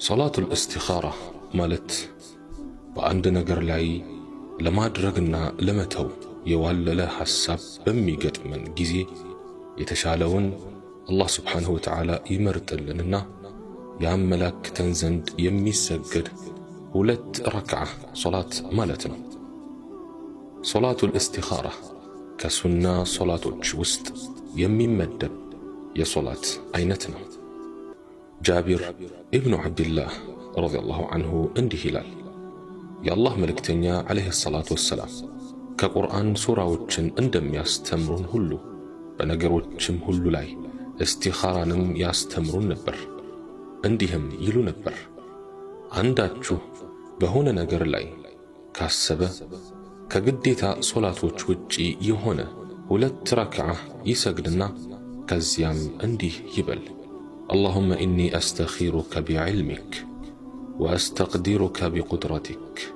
ሶላቱል እስቲኻራ ማለት በአንድ ነገር ላይ ለማድረግና ለመተው የዋለለ ሐሳብ በሚገጥመን ጊዜ የተሻለውን አላህ ስብሓንሁ ወተዓላ ይመርጥልንና ያመላክተን ዘንድ የሚሰገድ 2 ረክዓ ሶላት ማለት ነው። ሶላቱል እስቲኻራ ከሱና ሶላቶች ውስጥ የሚመደብ የሶላት አይነት ነው። ጃቢር ኢብኑ ዓብድላህ ረዲየላሁ ዐንሁ እንዲህ ይላል፣ የአላህ መልእክተኛ ዓለይሂ ሰላቱ ወሰላም ከቁርአን ሱራዎችን እንደሚያስተምሩን ሁሉ በነገሮችም ሁሉ ላይ እስቲኻራንም ያስተምሩን ነበር። እንዲህም ይሉ ነበር፣ አንዳችሁ በሆነ ነገር ላይ ካሰበ ከግዴታ ሶላቶች ውጪ የሆነ 2 ረክዓ ይሰግድና ከዚያም እንዲህ ይበል፣ اللهم إني أستخيرك بعلمك وأستقدرك بقدرتك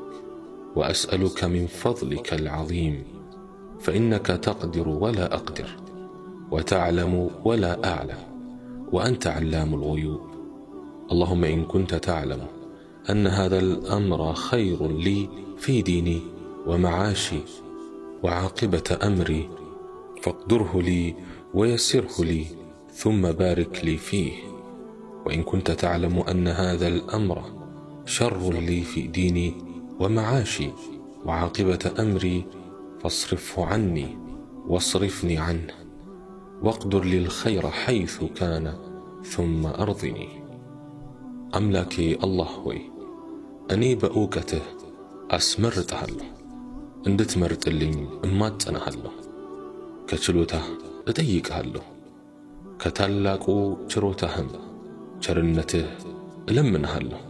وأسألك من فضلك العظيم فإنك تقدر ولا أقدر وتعلم ولا أعلم وأنت علام الغيوب اللهم إن كنت تعلم أن هذا الأمر خير لي في ديني ومعاشي وعاقبة أمري فاقدره لي ويسره لي ثم بارك لي فيه وإن كنت تعلم أن هذا الأمر شر لي في ديني ومعاشي وعاقبة أمري فاصرفه عني واصرفني عنه واقدر لي الخير حيث كان ثم أرضني أملاكي الله هوي أني بأوكته أسمرتهالله እንድትመርጥልኝ እማጸናሃለሁ ከችሎታህ እጠይቅሃለሁ ከታላቁ ችሮታህም ቸርነትህ እለምንሃለሁ።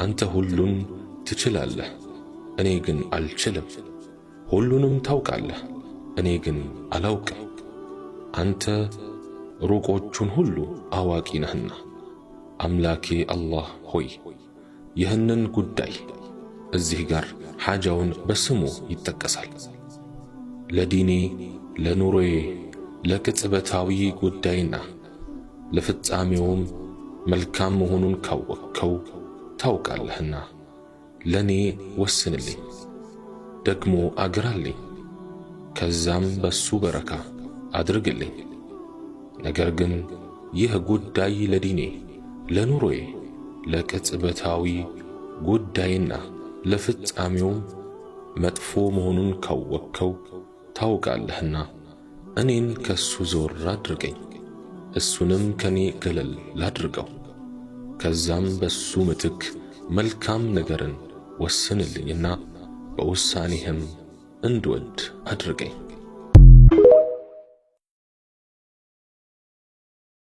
አንተ ሁሉን ትችላለህ፣ እኔ ግን አልችልም። ሁሉንም ታውቃለህ፣ እኔ ግን አላውቅም። አንተ ሩቆቹን ሁሉ አዋቂ ነህና። አምላኬ አላህ ሆይ ይህንን ጉዳይ እዚህ ጋር ሓጃውን በስሙ ይጠቀሳል። ለዲኔ፣ ለኑሮዬ፣ ለቅጽበታዊ ጉዳይና ለፍጻሜውም መልካም መሆኑን ካወቅከው ታውቃለህና ለኔ ወስንልኝ፣ ደግሞ አግራልኝ፣ ከዛም በሱ በረካ አድርግልኝ። ነገር ግን ይህ ጉዳይ ለዲኔ፣ ለኑሮዬ፣ ለቅጽበታዊ ጉዳይና ለፍጻሜውም መጥፎ መሆኑን ካወቅከው ታውቃለህና እኔን ከሱ ዞር አድርገኝ፣ እሱንም ከኔ ገለል ላድርገው። ከዛም በሱ ምትክ መልካም ነገርን ወስንልኝና በውሳኔህም እንድወድ አድርገኝ።